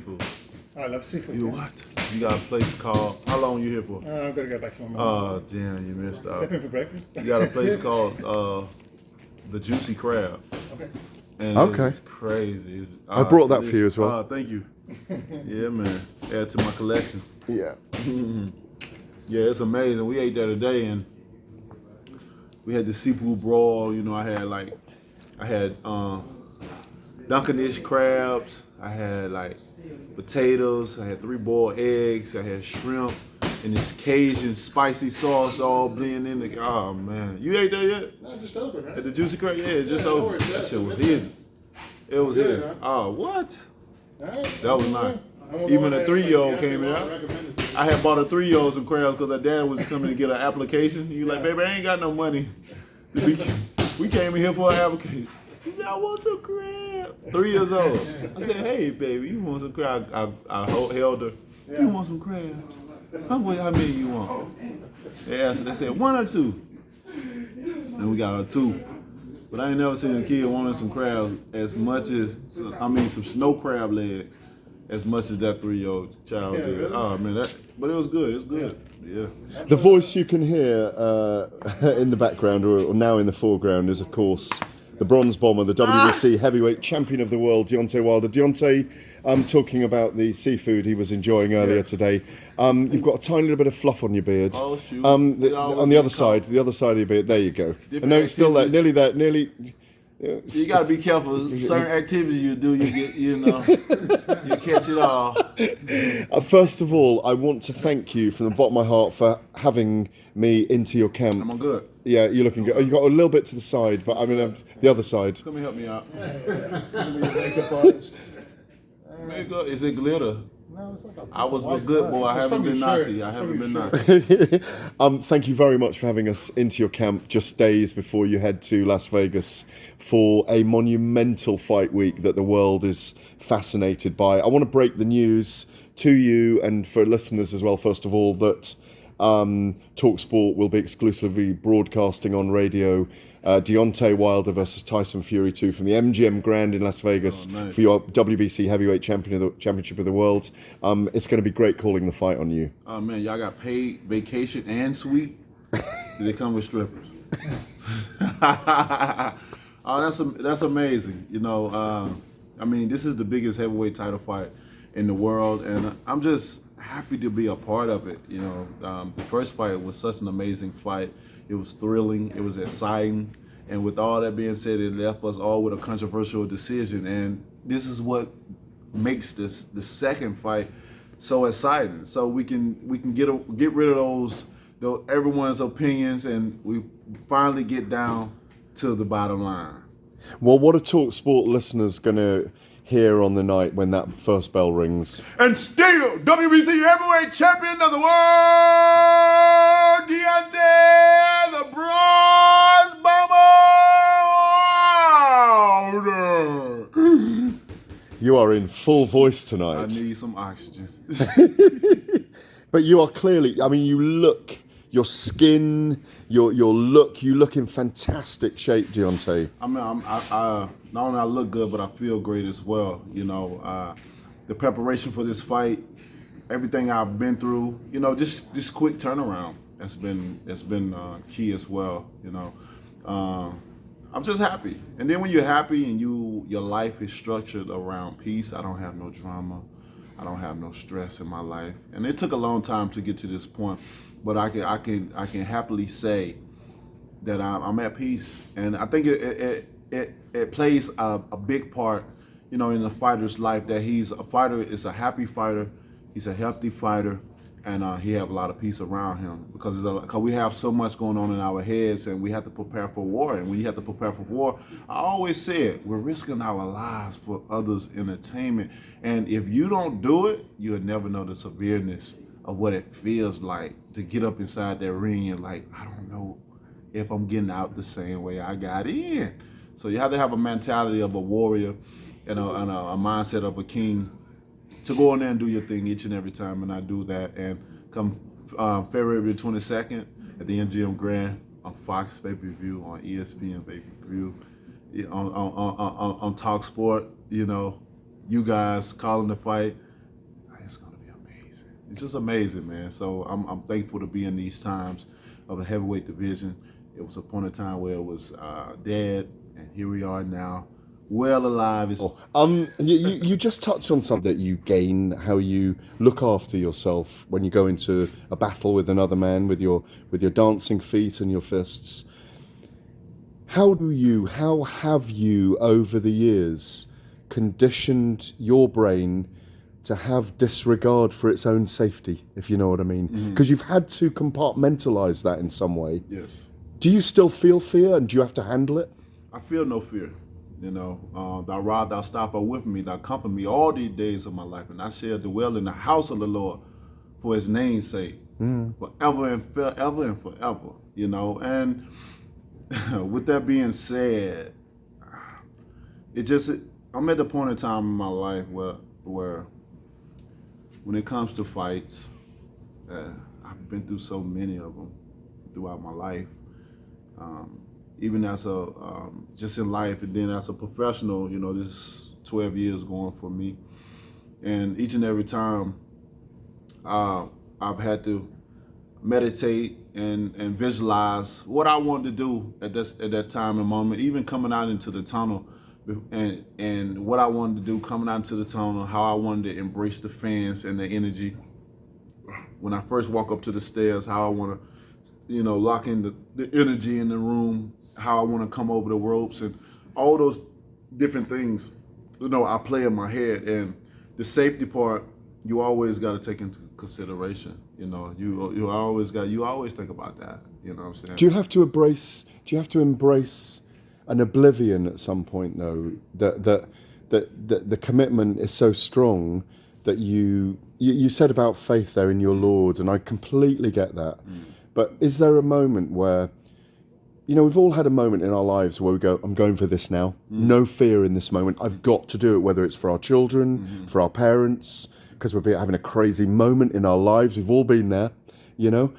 seafood. I love seafood. You what? You got a place called, how long you here for? I'm gonna go back to my mom. Oh, damn, you missed out. Step in for breakfast. You got a place called the Juicy Crab. Okay. And Okay. It's crazy. I brought that for you as well. Thank you. Yeah, man. Add to my collection. Yeah. Yeah, it's amazing. We ate there today, and we had the seafood broil. You know, I had Dunkinish crabs. I had like potatoes. I had 3 boiled eggs. I had shrimp and this Cajun spicy sauce all blended in. Oh man, you ate there yet? No, just open, right? At the Juicy Crab? Yeah, just open. That shit was hidden. It was hidden. Huh? Oh, what? Right. That was nice. Even a 3-year-old came out. I had bought a 3-year-old some crabs because her dad was coming to get an application. He was like, baby, I ain't got no money. We came in here for an application. She said, I want some crab. 3 years old. I said, hey, baby, you want some crab? I held her. You want some crabs? How many you want? They said 1 or 2. And we got her 2. But I ain't never seen a kid wanting some crabs as much as, some snow crab legs, as much as that 3-year-old child did. Really? Oh man, but it was good. It's good. Yeah. The voice you can hear in the background or now in the foreground is, of course, the bronze bomber, the WBC heavyweight champion of the world, Deontay Wilder. Deontay, talking about the seafood he was enjoying earlier today. You've got a tiny little bit of fluff on your beard. Oh shoot! On the other side of your beard. There you go. No, it's still there. Nearly there. Nearly. You gotta be careful. Certain activities you do, you catch it all. First of all, I want to thank you from the bottom of my heart for having me into your camp. I'm good. Yeah, you're looking good. You got a little bit to the side, but I mean the other side. Come and help me out. Makeup artist. Makeup? Is it glitter? No, it's like I was a good boy. I haven't been naughty. Thank you very much for having us into your camp just days before you head to Las Vegas for a monumental fight week that the world is fascinated by. I want to break the news to you and for listeners as well, first of all, that TalkSport will be exclusively broadcasting on radio Deontay Wilder versus Tyson Fury 2 from the MGM Grand in Las Vegas for your WBC heavyweight championship of the world. It's going to be great calling the fight on you. Oh man, y'all got paid vacation and suite? Do they come with strippers? Oh, that's amazing. You know, I mean, this is the biggest heavyweight title fight in the world, and I'm just happy to be a part of it. You know, the first fight was such an amazing fight. It was thrilling. It was exciting. And with all that being said, it left us all with a controversial decision. And this is what makes the second fight so exciting. So we can get rid of those everyone's opinions, and we finally get down to the bottom line. Well, what are TalkSport listeners going to hear on the night when that first bell rings? And still, WBC heavyweight champion of the world, Deontay the Bronze Bomber. You are in full voice tonight. I need some oxygen. But you are clearly, I mean, you look, your skin, your look, you look in fantastic shape, Deontay. I mean, I not only I look good, but I feel great as well. You know, the preparation for this fight, everything I've been through, you know, just quick turnaround. It's been key as well. You know, I'm just happy. And then when you're happy and your life is structured around peace, I don't have no drama. I don't have no stress in my life. And it took a long time to get to this point, but I can happily say that I'm at peace. And I think it plays a big part, you know, in the fighter's life, that he's a fighter, is a happy fighter, he's a healthy fighter, and he have a lot of peace around him because we have so much going on in our heads, and we have to prepare for war. And when you have to prepare for war, I always said we're risking our lives for others' entertainment. And if you don't do it, you'll never know the severeness of what it feels like to get up inside that ring and like, I don't know if I'm getting out the same way I got in. So you have to have a mentality of a warrior and a mindset of a king to go in there and do your thing each and every time, and I do that. And come February 22nd at the MGM Grand on Fox pay-per-view, on ESPN pay-per-view, on TalkSport, you know, you guys calling the fight, it's just amazing, man. So I'm thankful to be in these times of a heavyweight division. It was a point in time where it was dead, and here we are now, well alive. You just touched on something that you gain, how you look after yourself when you go into a battle with another man with your dancing feet and your fists. How have you over the years conditioned your brain to have disregard for its own safety, if you know what I mean? Because you've had to compartmentalize that in some way. Yes. Do you still feel fear, and do you have to handle it? I feel no fear. You know, thou rod, thou stop are with me, thou comfort me all these days of my life, and I shall dwell in the house of the Lord for his name's sake, forever and forever and forever, you know. And with that being said, I'm at the point in time in my life where when it comes to fights, I've been through so many of them throughout my life. Even as just in life, and then as a professional, you know, this is 12 years going for me. And each and every time I've had to meditate and visualize what I wanted to do at that time and moment, even coming out into the tunnel, and what I wanted to do coming out into the tunnel, how I wanted to embrace the fans and the energy. When I first walk up to the stairs, how I want to, you know, lock in the energy in the room, how I want to come over the ropes, and all those different things, you know, I play in my head. And the safety part, you always got to take into consideration. You know, you always think about that. You know what I'm saying? Do you have to embrace an oblivion at some point, though, that the commitment is so strong that you said about faith there in your Lord, and I completely get that. But is there a moment where, you know, we've all had a moment in our lives where we go, I'm going for this now. No fear in this moment. I've got to do it, whether it's for our children, for our parents, because we're having a crazy moment in our lives. We've all been there, you know.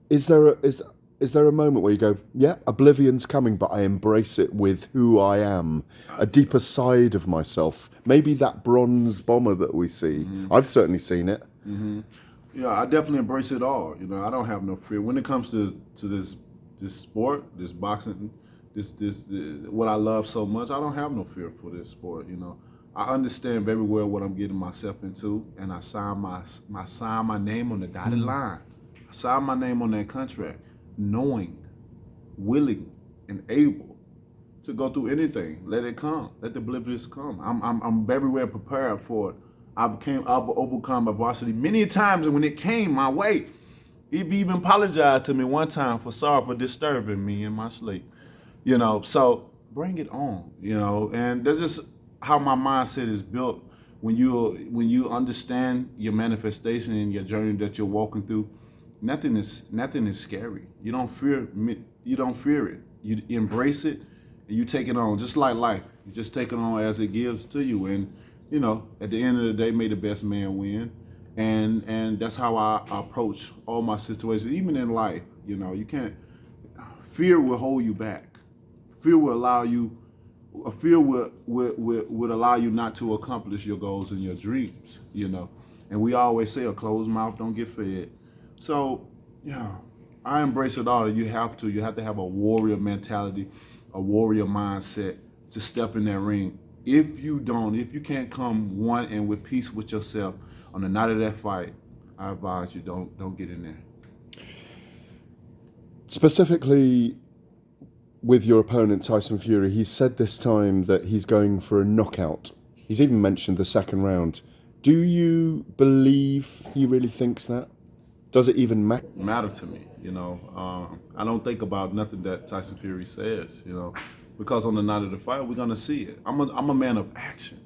Is there a moment where you go, yeah, oblivion's coming, but I embrace it with who I am, a deeper side of myself? Maybe that bronze bomber that we see. I've certainly seen it. Yeah, I definitely embrace it all. You know, I don't have no fear when it comes to this sport, this boxing, this what I love so much. I don't have no fear for this sport. You know, I understand very well what I'm getting myself into, and I sign my name on the dotted line. I sign my name on that contract, knowing, willing, and able to go through anything. Let it come. Let the oblivious come. I'm very well prepared for it. I've overcome adversity many times, and when it came my way, he even apologized to me one time sorry for disturbing me in my sleep. You know, so bring it on. You know, and that's just how my mindset is built. When you understand your manifestation and your journey that you're walking through, nothing is scary. You don't fear it. You embrace it, and you take it on. Just like life, you just take it on as it gives to you. And you know, at the end of the day, may the best man win. And that's how I approach all my situations, even in life. You know, you can't. Fear will hold you back. Fear will allow you. Fear would allow you not to accomplish your goals and your dreams. You know, and we always say a closed mouth don't get fed. So, yeah, I embrace it all. You have to have a warrior mentality, a warrior mindset to step in that ring. If you can't come one and with peace with yourself on the night of that fight, I advise you don't get in there. Specifically with your opponent, Tyson Fury, he said this time that he's going for a knockout. He's even mentioned the second round. Do you believe he really thinks that? Does it even matter to me? You know, I don't think about nothing that Tyson Fury says, you know, because on the night of the fight, we're gonna see it. I'm a man of action.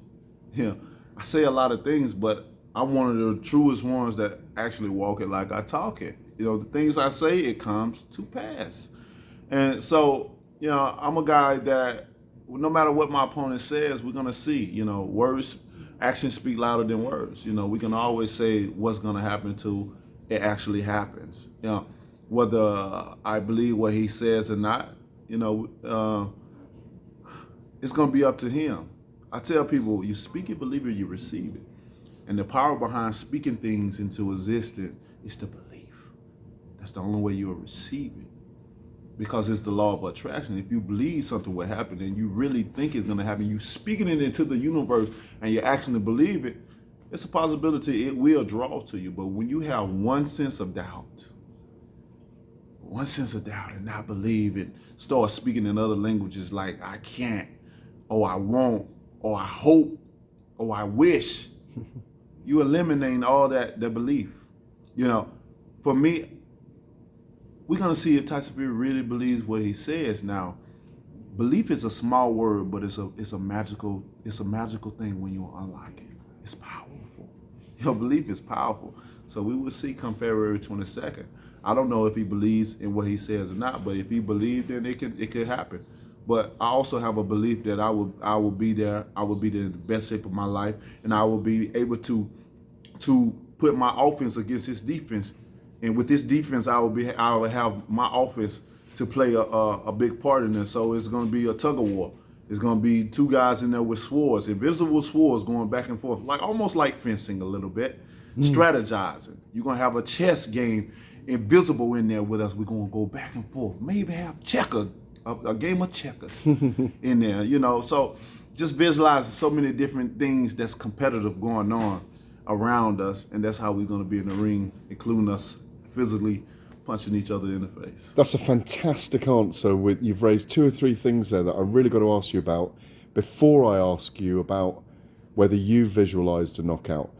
Yeah, I say a lot of things, but I'm one of the truest ones that actually walk it like I talk it. You know, the things I say, it comes to pass. And so, you know, I'm a guy that no matter what my opponent says, we're gonna see. You know, actions speak louder than words. You know, we can always say what's gonna happen to it actually happens. You know, whether I believe what he says or not, you know, it's gonna be up to him. I tell people, you speak it, believe it, you receive it. And the power behind speaking things into existence is the belief. That's the only way you'll receive it. Because it's the law of attraction. If you believe something will happen and you really think it's gonna happen, you speaking it into the universe and you actually believe it, it's a possibility it will draw to you. But when you have one sense of doubt and not believe it, start speaking in other languages like I can't, or I won't, or I hope, or I wish, you eliminating all that belief. You know, for me, we're gonna see if Tyson Fury really believes what he says. Now, belief is a small word, but it's a magical thing when you unlock it. It's powerful. Your belief is powerful. So we will see come February 22nd. I don't know if he believes in what he says or not, but if he believes, then it could happen. But I also have a belief that I will be there. I will be in the best shape of my life, and I will be able to put my offense against his defense. And with this defense, I will have my offense to play a big part in this. So it's going to be a tug of war. It's going to be two guys in there with swords, invisible swords going back and forth, like almost like fencing a little bit, strategizing. You're going to have a chess game invisible in there with us. We're going to go back and forth. Maybe have a game of checkers in there, you know. So just visualizing so many different things that's competitive going on around us, and that's how we're going to be in the ring, including us physically punching each other in the face. That's a fantastic answer. You've raised 2 or 3 things there that I really got to ask you about before I ask you about whether you visualized a knockout.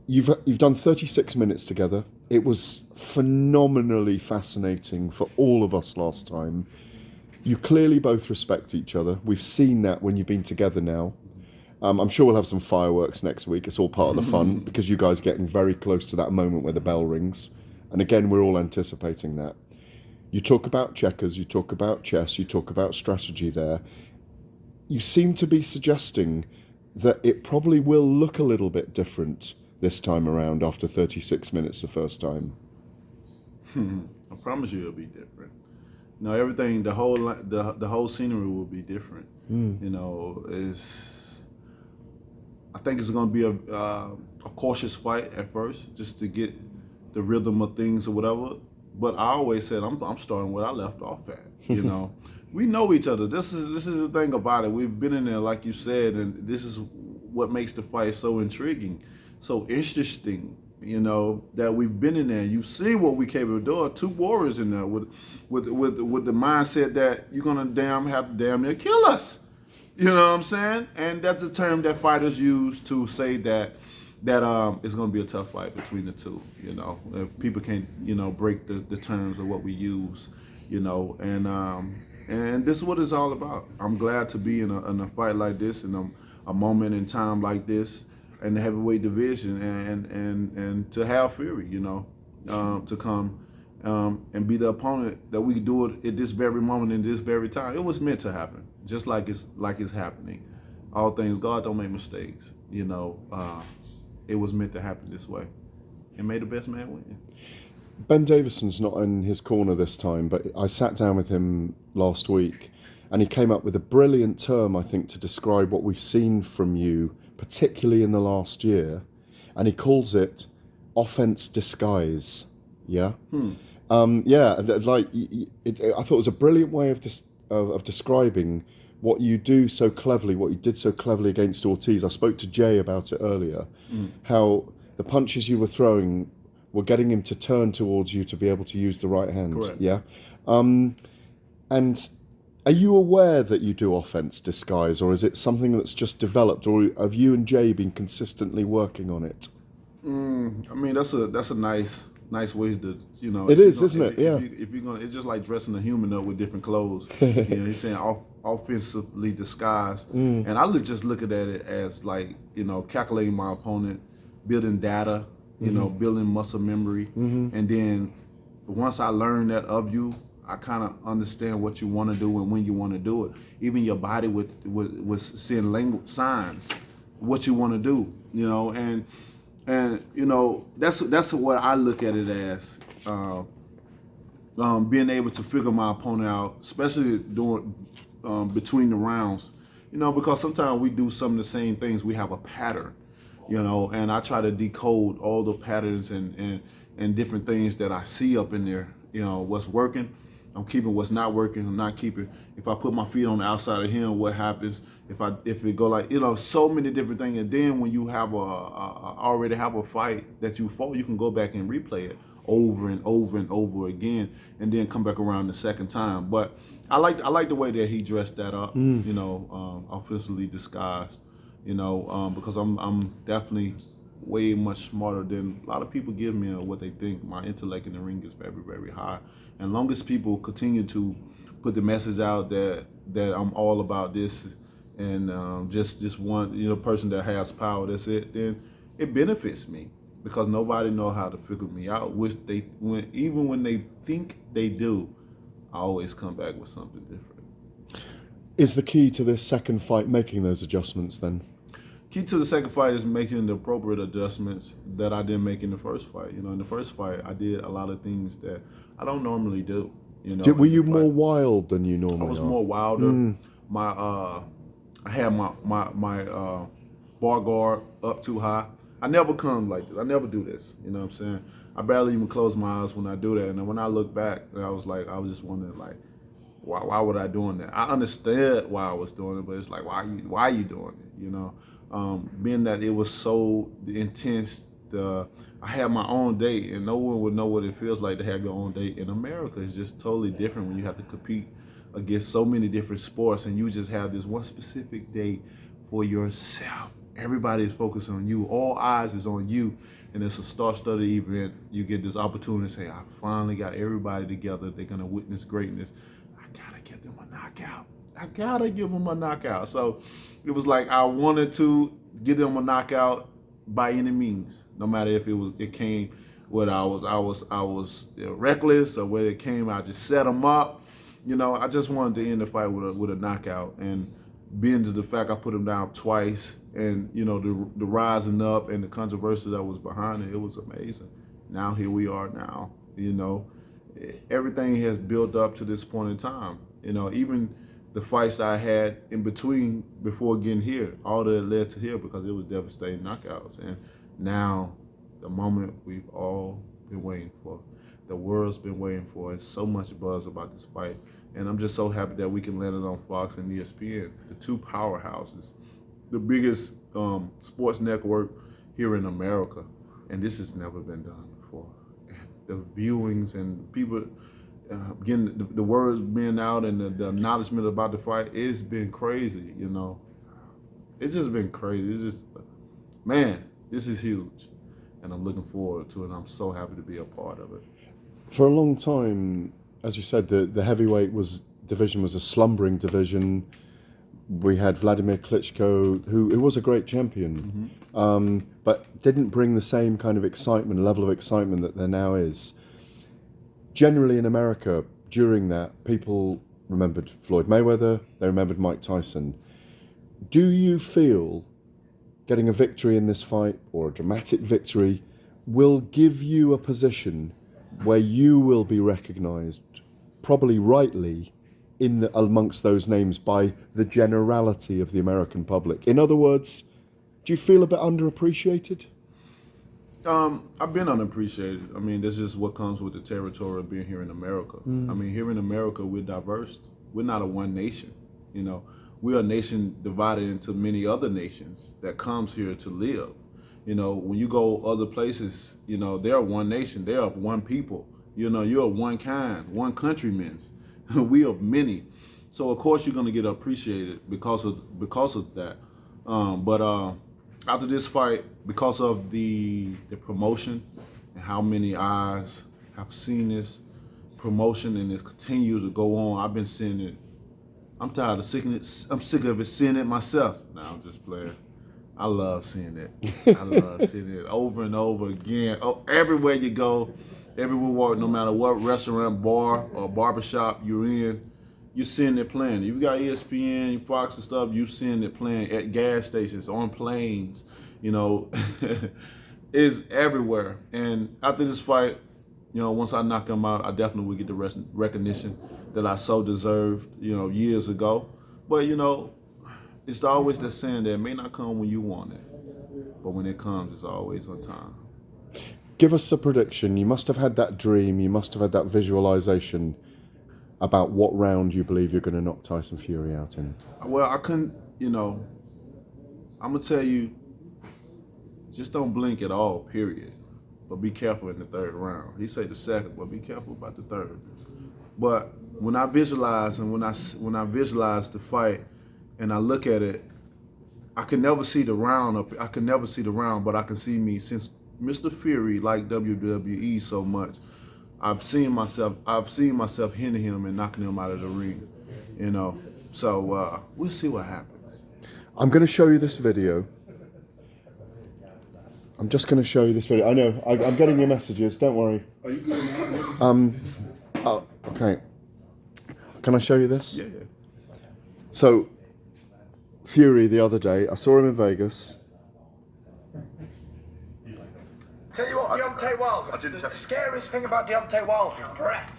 You've done 36 minutes together. It was phenomenally fascinating for all of us last time. You clearly both respect each other. We've seen that when you've been together now. I'm sure we'll have some fireworks next week. It's all part of the fun because you guys are getting very close to that moment where the bell rings. And again, we're all anticipating that. You talk about checkers, you talk about chess, you talk about strategy there. You seem to be suggesting that it probably will look a little bit different this time around after 36 minutes the first time. I promise you it'll be different. You know, everything, the whole scenery will be different. You know, I think it's going to be a cautious fight at first, just to get the rhythm of things or whatever. But I always said I'm starting where I left off at. You know, we know each other. This is the thing about it. We've been in there, like you said, and this is what makes the fight so intriguing, so interesting. You know, that we've been in there. You see what we capable of doing. 2 warriors in there with the mindset that you're gonna have to damn near kill us. You know what I'm saying? And that's a term that fighters use to say that it's going to be a tough fight between the two. You know, if people can't, you know, break the terms of what we use, you know, and this is what it's all about. I'm glad to be in a fight like this, in a moment in time like this, in the heavyweight division, and to have Fury, you know, to come and be the opponent that we could do it at this very moment in this very time. It was meant to happen. Just like it's happening. All things, God don't make mistakes. You know, it was meant to happen this way. And may the best man win. Ben Davison's not in his corner this time, but I sat down with him last week and he came up with a brilliant term, I think, to describe what we've seen from you, particularly in the last year. And he calls it offense disguise. Yeah? I thought it was a brilliant way of describing what you do so cleverly, what you did so cleverly against Ortiz. I spoke to Jay about it earlier, how the punches you were throwing were getting him to turn towards you to be able to use the right hand. Correct. Yeah. And are you aware that you do offense disguise, or is it something that's just developed, or have you and Jay been consistently working on it? I mean, that's a nice ways to, you know. It is, isn't it? Yeah. If you're gonna, it's just like dressing a human up with different clothes. You know, he's saying offensively disguised, and I just look at it as like, you know, calculating my opponent, building data, you know, building muscle memory, and then once I learn that of you, I kind of understand what you want to do and when you want to do it. Even your body would send language signs, what you want to do, you know, and you know, that's what I look at it as, being able to figure my opponent out, especially during between the rounds, you know, because sometimes we do some of the same things. We have a pattern, you know, and I try to decode all the patterns and different things that I see up in there. You know, what's working, I'm keeping. What's not working, I'm not keeping. If I put my feet on the outside of him, what happens? If it go like, you know, so many different things. And then when you have already have a fight that you fought, you can go back and replay it over and over and over again, and then come back around the second time. But I like the way that he dressed that up, you know, offensively disguised, you know, because I'm definitely way much smarter than a lot of people give me or what they think. My intellect in the ring is very, very high. And long as people continue to put the message out that I'm all about this and just one, you know, person that has power, that's it, then it benefits me because nobody know how to figure me out, which even when they think they do, I always come back with something different. Is the key to this second fight making those adjustments then? Key to the second fight is making the appropriate adjustments that I didn't make in the first fight. You know, in the first fight, I did a lot of things that I don't normally do. You know, Were you more wild than you normally are? I was more wilder. I had my bar guard up too high. I never come like this. I never do this. You know what I'm saying? I barely even close my eyes when I do that. And then when I look back, I was just wondering, like, why would I doing that? I understood why I was doing it, but it's like, why are you doing it? You know, being that it was so intense. I had my own date, and no one would know what it feels like to have your own date in America. It's just totally different when you have to compete against so many different sports, and you just have this one specific date for yourself. Everybody is focused on you. All eyes is on you, and it's a star-studded event. You get this opportunity to say, I finally got everybody together. They're going to witness greatness. I got to give them a knockout. I got to give them a knockout. So it was like I wanted to give them a knockout by any means, no matter if it came whether I was reckless or whether it came I just set them up. You know, I just wanted to end the fight with a knockout, and being to the fact I put him down twice, and you know the rising up and the controversy that was behind it was amazing. Now here we are now. You know, everything has built up to this point in time. You know, even the fights I had in between before getting here, all that led to here because it was devastating knockouts. And now, the moment we've all been waiting for, the world's been waiting for. It's so much buzz about this fight. And I'm just so happy that we can land it on Fox and ESPN, the two powerhouses, the biggest sports network here in America. And this has never been done before. The viewings and people getting the words being out and the acknowledgement about the fight, it's been crazy, you know. It's just been crazy. It's just, man, this is huge. And I'm looking forward to it. I'm so happy to be a part of it. For a long time, as you said, the heavyweight division was a slumbering division. We had Vladimir Klitschko, who was a great champion, but didn't bring the same kind of level of excitement that there now is. Generally in America, during that, people remembered Floyd Mayweather, they remembered Mike Tyson. Do you feel getting a victory in this fight, or a dramatic victory, will give you a position where you will be recognised, probably rightly, amongst those names by the generality of the American public? In other words, do you feel a bit underappreciated? I've been unappreciated. I mean, this is what comes with the territory of being here in America. I mean, here in America, we're diverse. We're not a one nation. You know, we're a nation divided into many other nations that comes here to live. You know, when you go other places, you know, they're one nation. They're of one people. You know, you're of one kind, one countrymen. We are many. So, of course, you're going to get appreciated because of that. But after this fight, because of the promotion and how many eyes have seen this promotion and it continues to go on, I've been seeing it. I'm tired of seeing it. I'm sick of it seeing it myself. Nah, I'm just playing. I love seeing it. I love seeing it over and over again. Oh, everywhere you go, everywhere you walk, no matter what restaurant, bar, or barbershop you're in, you're seeing it playing. If you got ESPN, Fox and stuff, you're seeing it playing at gas stations, on planes, you know. It's everywhere. And after this fight, you know, once I knock him out, I definitely will get the recognition that I so deserved, you know, years ago. But, you know, it's always the saying that it may not come when you want it, but when it comes, it's always on time. Give us a prediction. You must have had that dream. You must have had that visualization about what round you believe you're going to knock Tyson Fury out in. Well, I couldn't, I'm going to tell you, just don't blink at all, period. But be careful in the third round. He said the second, but be careful about the third. But when I visualize and when I visualize the fight and I look at it, I can never see the round up. I can never see the round, but I can see me, since Mr. Fury liked WWE so much, I've seen myself hitting him and knocking him out of the ring. So we'll see what happens. I'm going to show you this video. I'm just going to show you this video. I know, I'm getting your messages, don't worry. Are you good now? Oh, okay. Can I show you this? Yeah. So, Fury the other day, I saw him in Vegas. Tell you what, Deontay Wilder, the scariest thing about Deontay Wilder is breath.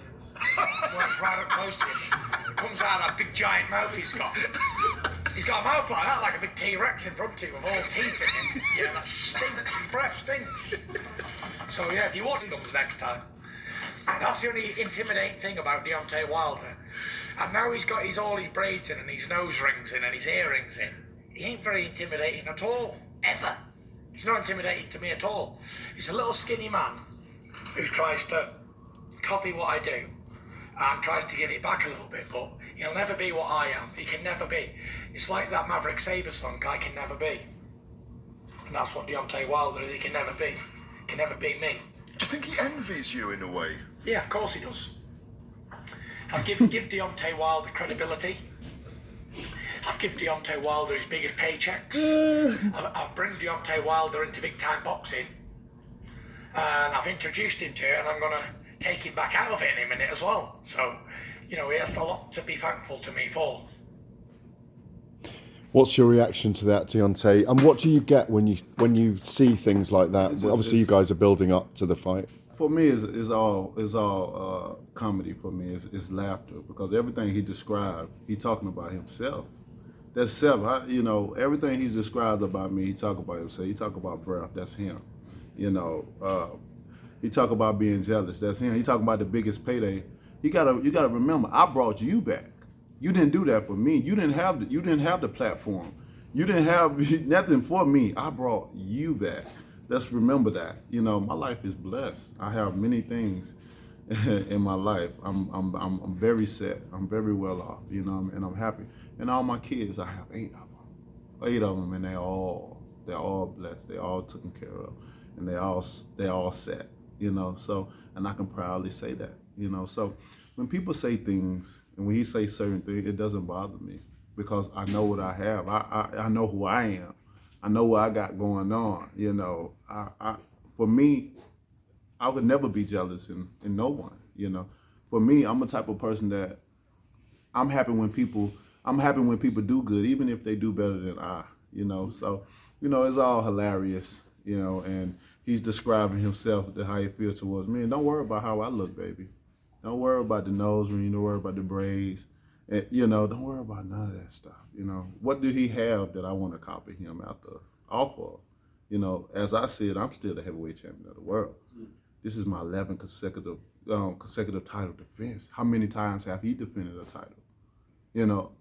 When he's right up close to him, it comes out of that big giant mouth he's got. He's got a mouth like that, like a big T-Rex in front of you with all teeth in it. Yeah, that stinks. His breath stinks. So yeah, if you want guns next time, that's the only intimidating thing about Deontay Wilder. And now he's got all his braids in and his nose rings in and his earrings in. He ain't very intimidating at all, ever. He's not intimidating to me at all. He's a little skinny man who tries to copy what I do and tries to give it back a little bit, but he'll never be what I am. He can never be. It's like that Maverick Sabre song, I can never be. And that's what Deontay Wilder is, he can never be. He can never be me. Do you think he envies you in a way? Yeah, of course he does. I've give Deontay Wilder credibility. I've given Deontay Wilder his biggest paychecks. I've bring Deontay Wilder into big time boxing. And I've introduced him to it, and I'm going to take him back out of it in a minute as well. So, he has a lot to be thankful to me for. What's your reaction to that, Deontay? And what do you get when you see things like that? Obviously, you guys are building up to the fight. For me, it's all comedy. For me, it's laughter, because everything he described, he talking about himself. That's self. Everything he's described about me, he talk about himself. He talk about breath. That's him. He talk about being jealous. That's him. He talk about the biggest payday. You gotta remember, I brought you back. You didn't do that for me. You didn't have the platform. You didn't have nothing for me. I brought you back. Let's remember that. My life is blessed. I have many things in my life. I'm very set. I'm very well off. And I'm happy. And all my kids, I have 8 of them. 8 of them, and they're all blessed. They're all taken care of, and they're all set. So, and I can proudly say that. So when people say things, and when he say certain things, it doesn't bother me, because I know what I have. I know who I am. I know what I got going on. For me, I would never be jealous in no one. For me, I'm the type of person that I'm happy when people do good, even if they do better than I. So it's all hilarious. And he's describing himself, how he feels towards me. And don't worry about how I look, baby. Don't worry about the nose ring. Don't worry about the braids. And, don't worry about none of that stuff. What do he have that I want to copy him off of? As I said, I'm still the heavyweight champion of the world. This is my 11th consecutive title defense. How many times have he defended a title?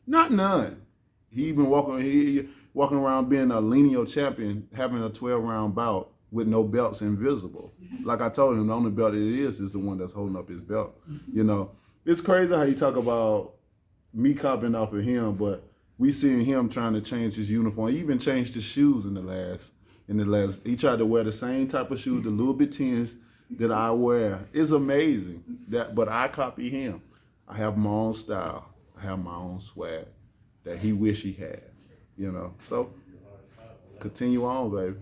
Not none. He even walking around being a lineal champion, having a 12-round bout with no belts, invisible. Like I told him, the only belt it is the one that's holding up his belt. It's crazy how you talk about me copying off of him, but we seeing him trying to change his uniform. He even changed his shoes in the last. He tried to wear the same type of shoes, the Louis Vuittons that I wear. It's amazing but I copy him. I have my own style. I have my own swag that he wish he had. So continue on, baby.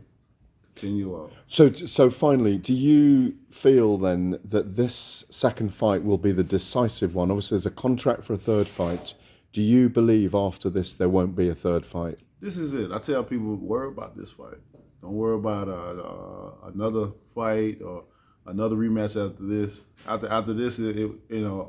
Continue on. So finally, do you feel then that this second fight will be the decisive one? Obviously, there's a contract for a third fight. Do you believe after this there won't be a third fight? This is it. I tell people, worry about this fight. Don't worry about another fight or another rematch after this. After this,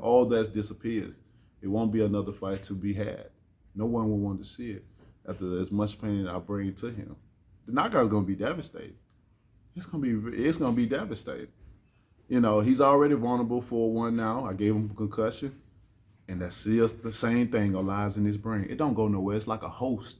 all that disappears. It won't be another fight to be had. No one will want to see it after as much pain I bring to him. the knockout is gonna be devastating. It's gonna be devastating. You know, he's already vulnerable for one now. I gave him a concussion, and that's still the same thing lies in his brain. It don't go nowhere. It's like a host.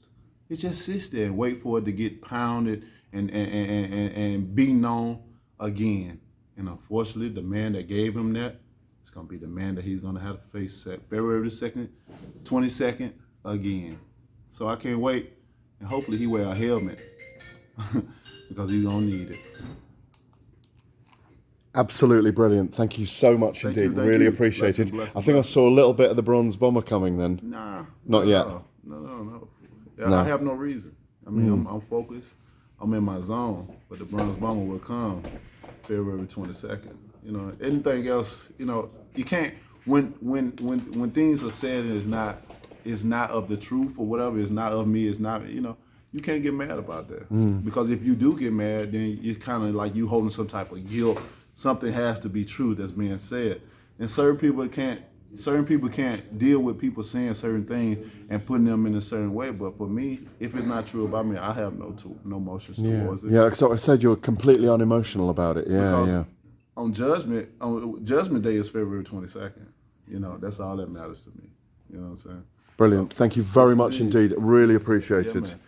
It just sits there and wait for it to get pounded and beaten on again. And unfortunately, the man that gave him that is gonna be the man that he's gonna have to face February 2nd, 22nd again. So I can't wait, and hopefully he wear a helmet because he's gonna need it. Absolutely brilliant. Thank you so much Thank indeed. you, Really you. appreciated. Blessing, I think I saw a little bit of the bronze bomber coming then. Nah, Not yet. No. Yeah, No. I have no reason. I mean, I'm focused. I'm in my zone, but the bronze bomber will come February 22nd. You know, anything else, you know, you can't. When things are said and it's not of the truth or whatever, it's not of me, it's not, you know, you can't get mad about that. Because if you do get mad, then it's kind of like you holding some type of guilt. Something has to be true that's being said, and certain people can't deal with people saying certain things and putting them in a certain way. But for me, if it's not true about me, I have no emotions towards it. Yeah, so I said you're completely unemotional about it. Yeah, Because yeah. on Judgment Day is February 22nd. You know, that's all that matters to me. You know what I'm saying? Brilliant. Thank you very much indeed. Really appreciate Yeah, it. man.